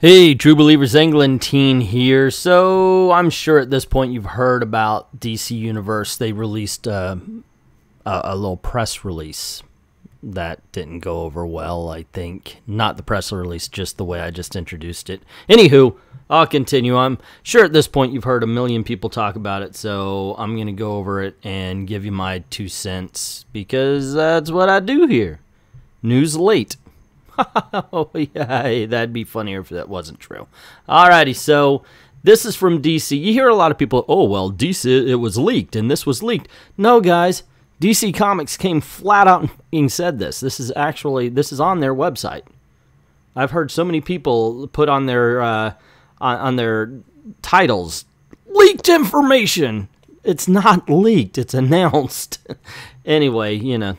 Hey, True Believers, Englentine here. So I'm sure at this point you've heard about DC Universe. They released a little press release that didn't go over well, I think. Not the press release, just the way I just introduced it. Anywho, I'll continue. I'm sure at this point you've heard a million people talk about it, so I'm going to go over it and give you my 2 cents because that's what I do here. News late. Oh, yeah, that'd be funnier if that wasn't true. Alrighty, so this is from DC. You hear a lot of people, oh, well, DC, it was leaked, and this was leaked. No, guys, DC Comics came flat out and said this. This is on their website. I've heard so many people put on their titles, leaked information. It's not leaked, it's announced. Anyway, you know,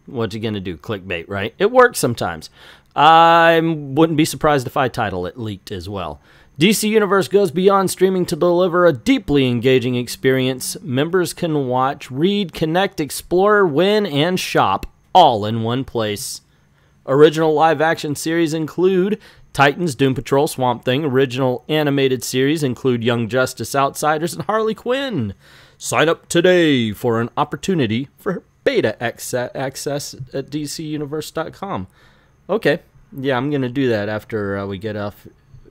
what you gonna do? Clickbait, right? It works sometimes. I wouldn't be surprised if I title it leaked as well. DC Universe goes beyond streaming to deliver a deeply engaging experience. Members can watch, read, connect, explore, win, and shop all in one place. Original live-action series include Titans, Doom Patrol, Swamp Thing. Original animated series include Young Justice, Outsiders, and Harley Quinn. Sign up today for an opportunity for beta access at DCUniverse.com. Okay, yeah, I'm gonna do that after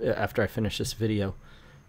after I finish this video.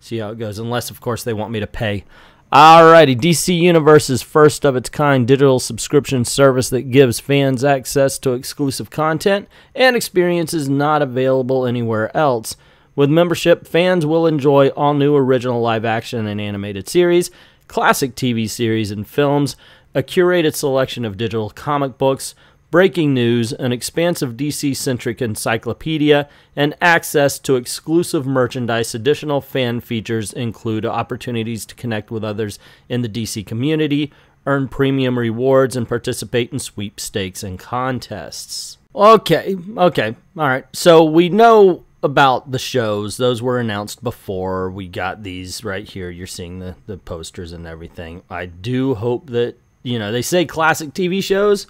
See how it goes. Unless, of course, they want me to pay. Alrighty, DC Universe's first of its kind digital subscription service that gives fans access to exclusive content and experiences not available anywhere else. With membership, fans will enjoy all new original live action and animated series, classic TV series and films, a curated selection of digital comic books, breaking news, an expansive DC-centric encyclopedia, and access to exclusive merchandise. Additional fan features include opportunities to connect with others in the DC community, earn premium rewards, and participate in sweepstakes and contests. Okay, all right. So we know about the shows. Those were announced before. We got these right here. You're seeing the posters and everything. I do hope that, you know, they say classic TV shows,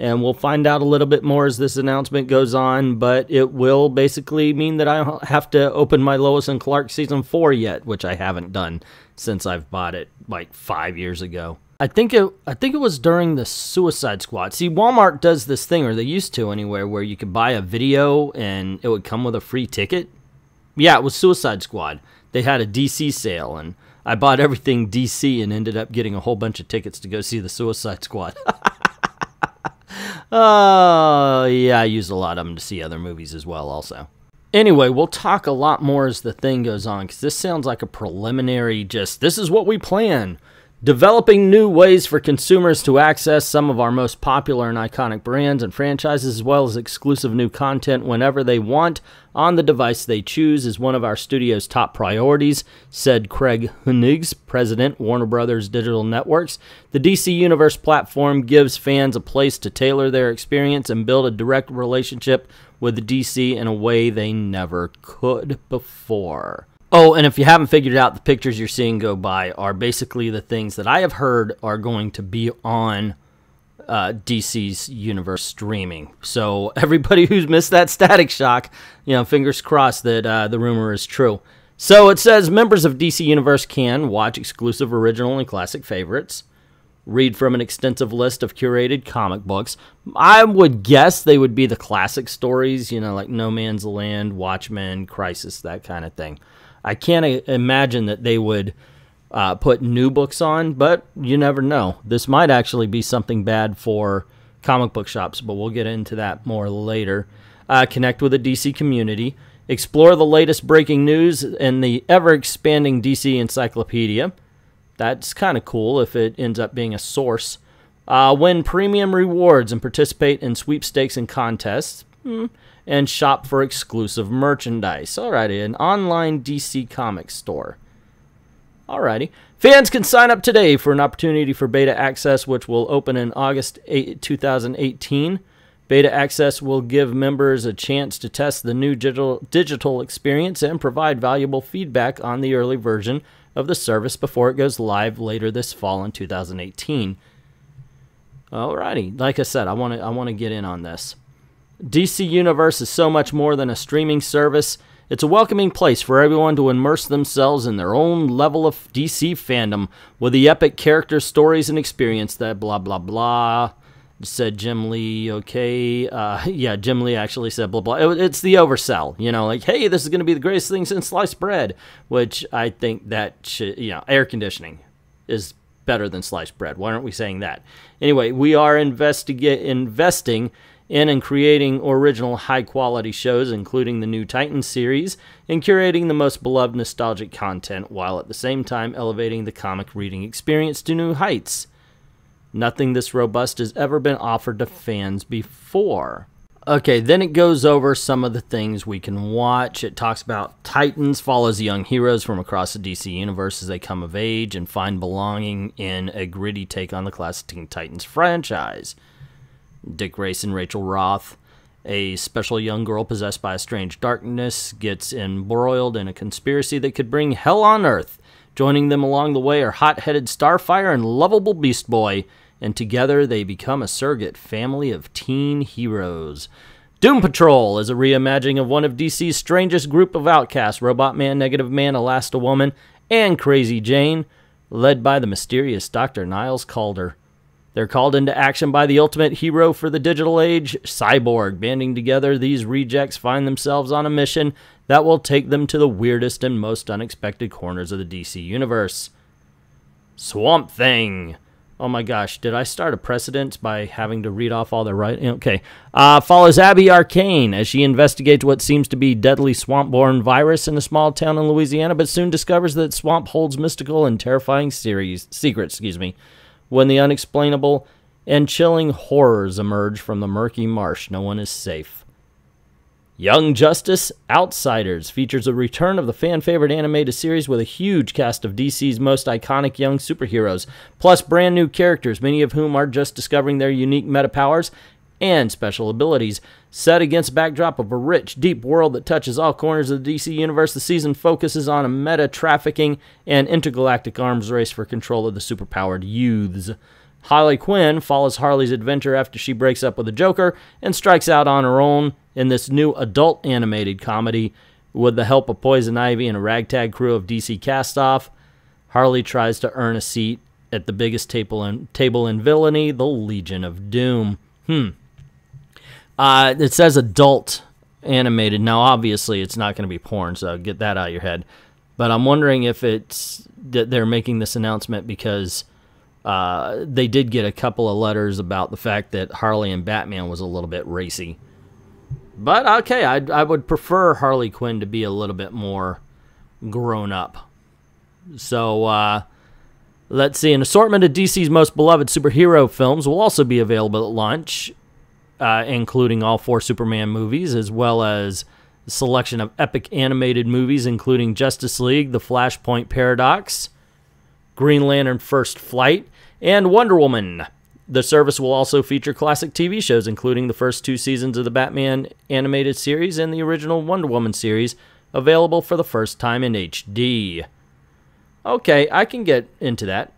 and we'll find out a little bit more as this announcement goes on, but it will basically mean that I don't have to open my Lois and Clark Season 4 yet, which I haven't done since I've bought it like 5 years ago. I think it was during the Suicide Squad. See, Walmart does this thing, or they used to anyway, where you could buy a video and it would come with a free ticket. Yeah, it was Suicide Squad. They had a DC sale, and I bought everything DC and ended up getting a whole bunch of tickets to go see the Suicide Squad. Oh, yeah, I used a lot of them to see other movies as well also. Anyway, we'll talk a lot more as the thing goes on, because this sounds like a preliminary, just, this is what we plan. Developing new ways for consumers to access some of our most popular and iconic brands and franchises, as well as exclusive new content whenever they want on the device they choose, is one of our studio's top priorities, said Craig Hunigs, president, Warner Brothers Digital Networks. The DC Universe platform gives fans a place to tailor their experience and build a direct relationship with DC in a way they never could before. Oh, and if you haven't figured it out, the pictures you're seeing go by are basically the things that I have heard are going to be on DC's Universe streaming. So everybody who's missed that Static Shock, you know, fingers crossed that the rumor is true. So it says members of DC Universe can watch exclusive original and classic favorites, read from an extensive list of curated comic books. I would guess they would be the classic stories, you know, like No Man's Land, Watchmen, Crisis, that kind of thing. I can't imagine that they would put new books on, but you never know. This might actually be something bad for comic book shops, but we'll get into that more later. Connect with the DC community. Explore the latest breaking news in the ever-expanding DC encyclopedia. That's kind of cool if it ends up being a source. Win premium rewards and participate in sweepstakes and contests. And shop for exclusive merchandise. Alrighty, an online DC Comics store. Alrighty. Fans can sign up today for an opportunity for beta access, which will open in August 2018. Beta access will give members a chance to test the new digital experience and provide valuable feedback on the early version of the service before it goes live later this fall in 2018. Alrighty, like I said, I want to get in on this. DC Universe is so much more than a streaming service. It's a welcoming place for everyone to immerse themselves in their own level of DC fandom with the epic character stories and experience that blah, blah, blah, said Jim Lee. Okay, yeah, Jim Lee actually said blah, blah. It's the oversell, you know, like, hey, this is going to be the greatest thing since sliced bread, which I think that should, you know, air conditioning is better than sliced bread. Why aren't we saying that? Anyway, we are investing in and creating original high-quality shows, including the new Titans series, and curating the most beloved nostalgic content, while at the same time elevating the comic reading experience to new heights. Nothing this robust has ever been offered to fans before. Okay, then it goes over some of the things we can watch. It talks about Titans, follows young heroes from across the DC universe as they come of age and find belonging in a gritty take on the classic Teen Titans franchise. Dick Grayson, Rachel Roth, a special young girl possessed by a strange darkness, gets embroiled in a conspiracy that could bring hell on Earth. Joining them along the way are hot-headed Starfire and lovable Beast Boy, and together they become a surrogate family of teen heroes. Doom Patrol is a reimagining of one of DC's strangest group of outcasts, Robot Man, Negative Man, Elasti-Woman, and Crazy Jane, led by the mysterious Dr. Niles Calder. They're called into action by the ultimate hero for the digital age, Cyborg. Banding together, these rejects find themselves on a mission that will take them to the weirdest and most unexpected corners of the DC universe. Swamp Thing. Oh my gosh, did I start a precedent by having to read off all the right? Okay. Follows Abby Arcane as she investigates what seems to be deadly swamp-borne virus in a small town in Louisiana, but soon discovers that swamp holds mystical and terrifying secrets, When the unexplainable and chilling horrors emerge from the murky marsh, no one is safe. Young Justice Outsiders features a return of the fan-favorite animated series with a huge cast of DC's most iconic young superheroes, plus brand new characters, many of whom are just discovering their unique meta-powers and special abilities. Set against a backdrop of a rich, deep world that touches all corners of the DC universe, the season focuses on a meta-trafficking and intergalactic arms race for control of the superpowered youths. Harley Quinn follows Harley's adventure after she breaks up with the Joker and strikes out on her own in this new adult animated comedy. With the help of Poison Ivy and a ragtag crew of DC cast-off, Harley tries to earn a seat at the biggest table in villainy, the Legion of Doom. It says adult animated. Now, obviously, it's not going to be porn, so get that out of your head. But I'm wondering if it's that they're making this announcement because they did get a couple of letters about the fact that Harley and Batman was a little bit racy. But, okay, I would prefer Harley Quinn to be a little bit more grown up. So, let's see. An assortment of DC's most beloved superhero films will also be available at launch, including all 4 Superman movies, as well as a selection of epic animated movies, including Justice League, The Flashpoint Paradox, Green Lantern First Flight, and Wonder Woman. The service will also feature classic TV shows, including the first 2 seasons of the Batman animated series and the original Wonder Woman series, available for the first time in HD. Okay, I can get into that.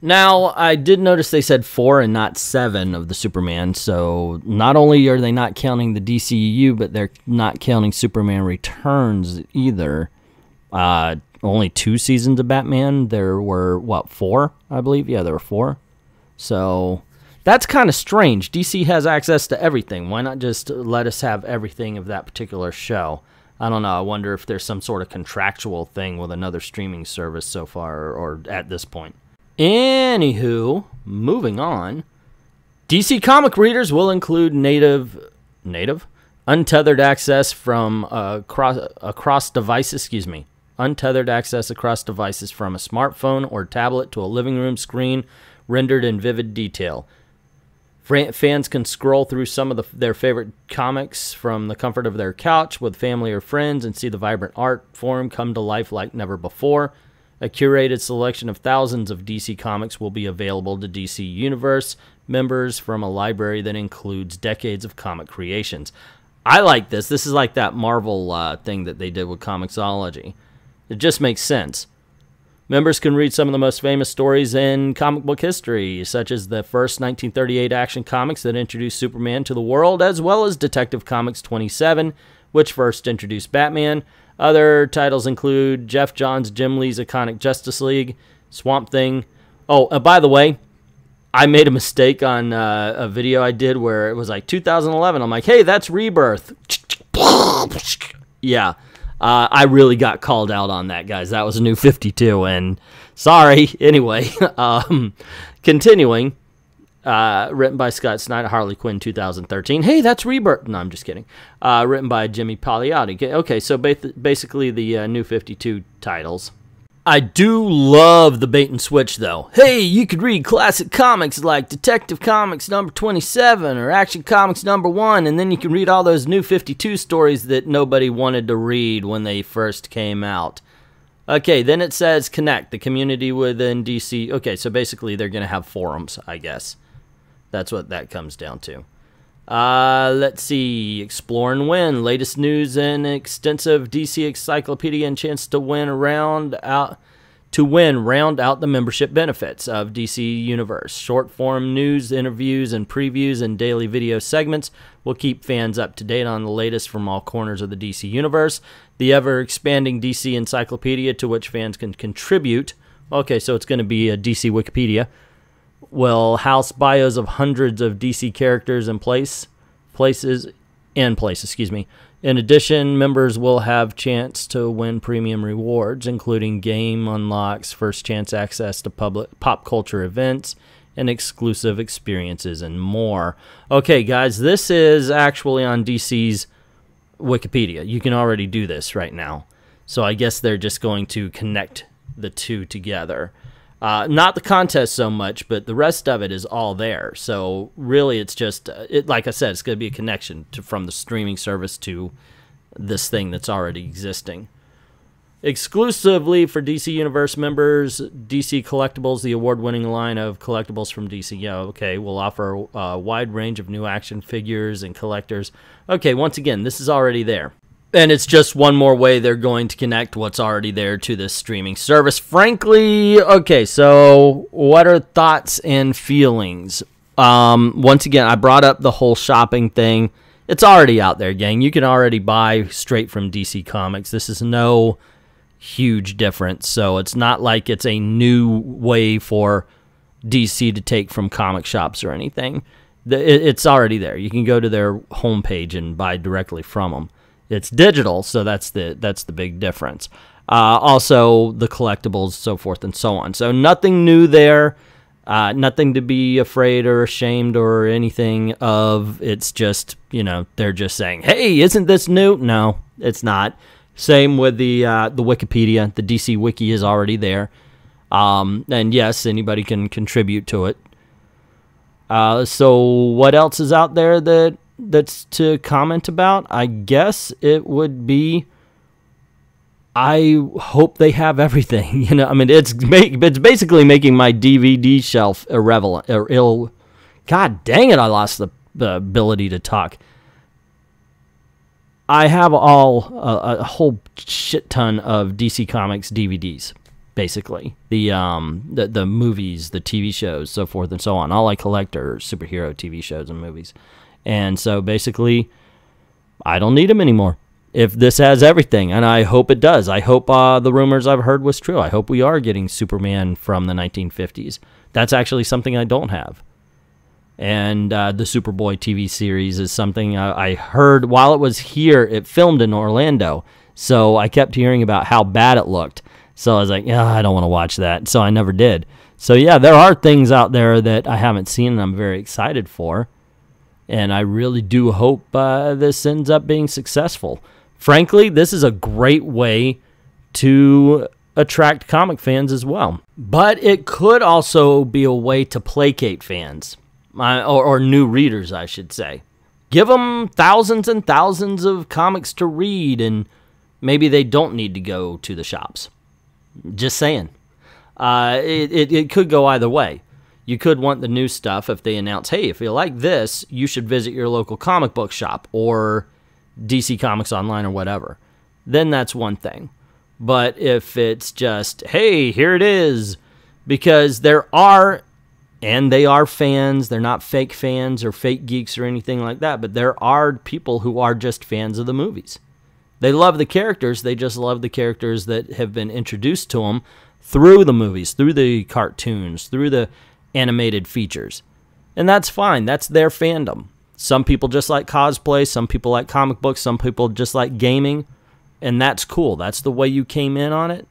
Now, I did notice they said 4 and not 7 of the Superman, so not only are they not counting the DCEU, but they're not counting Superman Returns either. Only 2 seasons of Batman. There were, 4, I believe? Yeah, there were 4. So, that's kind of strange. DC has access to everything. Why not just let us have everything of that particular show? I don't know. I wonder if there's some sort of contractual thing with another streaming service so far, or at this point. Anywho, moving on. DC comic readers will include untethered access from across devices, untethered access across devices from a smartphone or tablet to a living room screen rendered in vivid detail. Fans can scroll through some of their favorite comics from the comfort of their couch with family or friends and see the vibrant art form come to life like never before. A curated selection of thousands of DC comics will be available to DC Universe members from a library that includes decades of comic creations. I like this. This is like that Marvel thing that they did with Comixology. It just makes sense. Members can read some of the most famous stories in comic book history, such as the first 1938 Action Comics that introduced Superman to the world, as well as Detective Comics 27, which first introduced Batman. Other titles include Jeff Johns' Jim Lee's iconic Justice League, Swamp Thing. Oh, by the way, I made a mistake on a video I did where it was like 2011. I'm like, hey, that's Rebirth. Yeah, I really got called out on that, guys. That was a New 52, and sorry. Anyway, continuing. Written by Scott Snyder, Harley Quinn, 2013. Hey, that's Rebirth. No, I'm just kidding. Written by Jimmy Palmiotti. Okay, so basically the New 52 titles. I do love the bait and switch, though. Hey, you could read classic comics like Detective Comics number 27 or Action Comics number 1, and then you can read all those New 52 stories that nobody wanted to read when they first came out. Okay, then it says Connect, the community within DC. Okay, so basically they're going to have forums, I guess. That's what that comes down to. Let's see. Explore and win. Latest news and extensive DC encyclopedia and chance to win round out the membership benefits of DC Universe. Short form news, interviews, and previews and daily video segments will keep fans up to date on the latest from all corners of the DC Universe. The ever-expanding DC encyclopedia to which fans can contribute. Okay, so it's going to be a DC Wikipedia. Will house bios of hundreds of DC characters and places. In addition, members will have chance to win premium rewards, including game unlocks, first chance access to pop culture events, and exclusive experiences and more. Okay, guys, this is actually on DC's Wikipedia. You can already do this right now. So I guess they're just going to connect the two together. Not the contest so much, but the rest of it is all there. So really, it's just, like I said, it's going to be a connection from the streaming service to this thing that's already existing. Exclusively for DC Universe members, DC Collectibles, the award-winning line of collectibles from DC. Yeah, okay, will offer a wide range of new action figures and collectors. Okay, once again, this is already there. And it's just one more way they're going to connect what's already there to this streaming service. Frankly, okay, so what are thoughts and feelings? Once again, I brought up the whole shopping thing. It's already out there, gang. You can already buy straight from DC Comics. This is no huge difference. So it's not like it's a new way for DC to take from comic shops or anything. It's already there. You can go to their homepage and buy directly from them. It's digital, so that's the big difference. Also, the collectibles, so forth and so on. So nothing new there, nothing to be afraid or ashamed or anything of. It's just, you know, they're just saying, hey, isn't this new? No, it's not. Same with the Wikipedia. The DC Wiki is already there. And yes, anybody can contribute to it. So what else is out there that's to comment about? I guess it would be, I hope they have everything. You know, I mean, it's basically making my DVD shelf irrelevant. God dang it, I lost the ability to talk. I have a whole shit ton of DC Comics DVDs, basically. The movies, the TV shows, so forth and so on. All I collect are superhero TV shows and movies. And so basically, I don't need them anymore. If this has everything, and I hope it does. I hope the rumors I've heard was true. I hope we are getting Superman from the 1950s. That's actually something I don't have. And the Superboy TV series is something I heard while it was here. It filmed in Orlando. So I kept hearing about how bad it looked. So I was like, yeah, I don't want to watch that. So I never did. So yeah, there are things out there that I haven't seen and I'm very excited for. And I really do hope this ends up being successful. Frankly, this is a great way to attract comic fans as well. But it could also be a way to placate fans, or new readers, I should say. Give them thousands and thousands of comics to read, and maybe they don't need to go to the shops. Just saying. It could go either way. You could want the new stuff if they announce, hey, if you like this, you should visit your local comic book shop or DC Comics Online or whatever. Then that's one thing. But if it's just, hey, here it is, because there are, and they are fans, they're not fake fans or fake geeks or anything like that, but there are people who are just fans of the movies. They love the characters. They just love the characters that have been introduced to them through the movies, through the cartoons, through the animated features. And that's fine. That's their fandom. Some people just like cosplay. Some people like comic books. Some people just like gaming. And that's cool. That's the way you came in on it.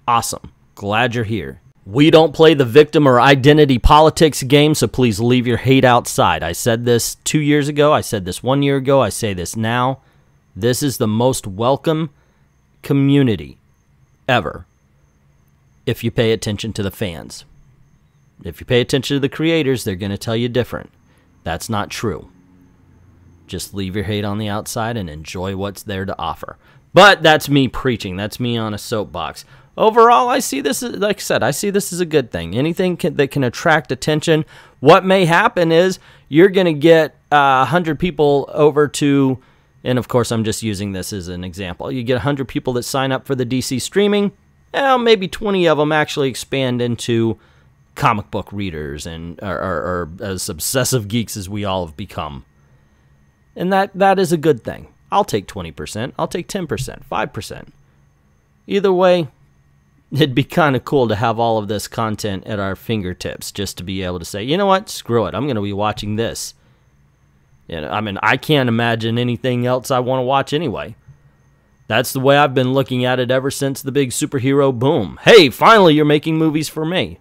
Awesome. Glad you're here. We don't play the victim or identity politics game, so please leave your hate outside. I said this 2 years ago. I said this 1 year ago. I say this now. This is the most welcome community ever if you pay attention to the fans. If you pay attention to the creators, they're going to tell you different. That's not true. Just leave your hate on the outside and enjoy what's there to offer. But that's me preaching. That's me on a soapbox. Overall, I see this as, like I said, I see this as a good thing. Anything that can attract attention. What may happen is you're going to get 100 people over to, and of course I'm just using this as an example. You get 100 people that sign up for the DC streaming. Well, maybe 20 of them actually expand into comic book readers and are as obsessive geeks as we all have become. And that is a good thing. I'll take 20%. I'll take 10%, 5%. Either way, it'd be kind of cool to have all of this content at our fingertips just to be able to say, you know what, screw it, I'm going to be watching this. You know, I mean, I can't imagine anything else I want to watch anyway. That's the way I've been looking at it ever since the big superhero boom. Hey, finally you're making movies for me.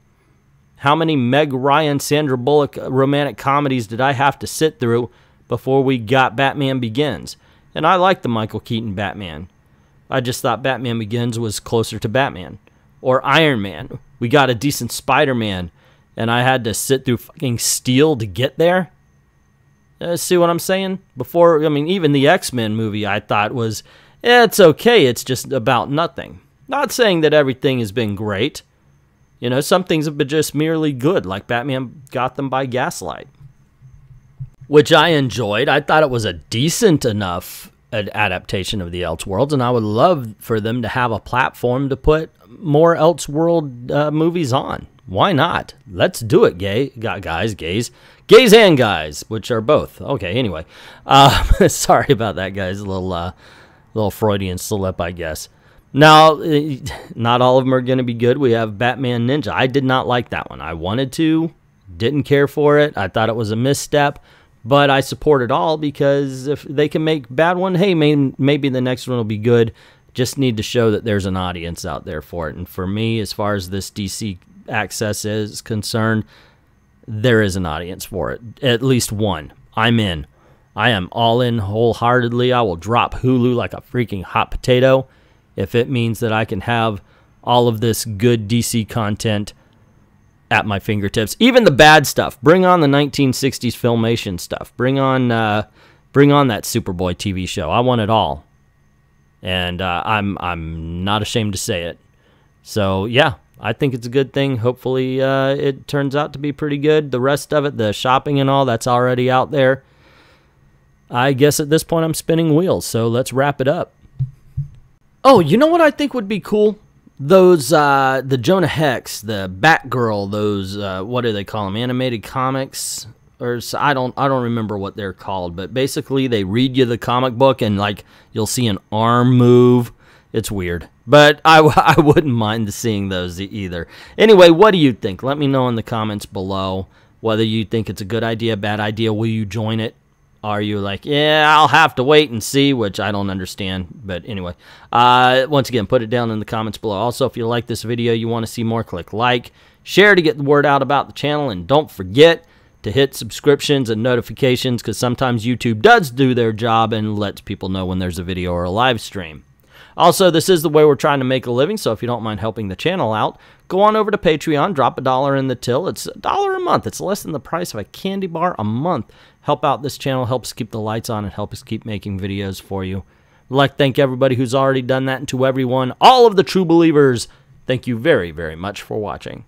How many Meg Ryan, Sandra Bullock romantic comedies did I have to sit through before we got Batman Begins? And I like the Michael Keaton Batman. I just thought Batman Begins was closer to Batman. Or Iron Man. We got a decent Spider-Man, and I had to sit through fucking Steel to get there. See what I'm saying? Before, I mean, even the X-Men movie I thought was, it's okay, it's just about nothing. Not saying that everything has been great. You know, some things have been just merely good, like Batman Gotham by Gaslight, which I enjoyed. I thought it was a decent enough adaptation of the Elseworlds, and I would love for them to have a platform to put more Elseworld movies on. Why not? Let's do it, gays and guys, which are both. Okay, anyway. Sorry about that, guys. A little Freudian slip, I guess. Now, not all of them are going to be good. We have Batman Ninja. I did not like that one. I wanted to, didn't care for it. I thought it was a misstep. But I support it all because if they can make bad one, hey, maybe the next one will be good. Just need to show that there's an audience out there for it. And for me, as far as this DC access is concerned, there is an audience for it. At least one. I'm in. I am all in wholeheartedly. I will drop Hulu like a freaking hot potato if it means that I can have all of this good DC content at my fingertips. Even the bad stuff. Bring on the 1960s Filmation stuff. Bring on that Superboy TV show. I want it all. And I'm not ashamed to say it. So, yeah, I think it's a good thing. Hopefully it turns out to be pretty good. The rest of it, the shopping and all, that's already out there. I guess at this point I'm spinning wheels, so let's wrap it up. Oh, you know what I think would be cool? Those, the Jonah Hex, the Batgirl, those, what do they call them? Animated comics? Or I don't remember what they're called, but basically they read you the comic book and like you'll see an arm move. It's weird, but I wouldn't mind seeing those either. Anyway, what do you think? Let me know in the comments below whether you think it's a good idea, bad idea. Will you join it? Are you like, yeah, I'll have to wait and see, which I don't understand. But anyway, once again, put it down in the comments below. Also, if you like this video, you want to see more, click like, share to get the word out about the channel, and don't forget to hit subscriptions and notifications because sometimes YouTube does do their job and lets people know when there's a video or a live stream. Also, this is the way we're trying to make a living, so if you don't mind helping the channel out, go on over to Patreon, drop $1 in the till. It's $1 a month. It's less than the price of a candy bar a month. Help out this channel, help us keep the lights on, and help us keep making videos for you. I'd like to thank everybody who's already done that, and to everyone, all of the true believers, thank you very, very much for watching.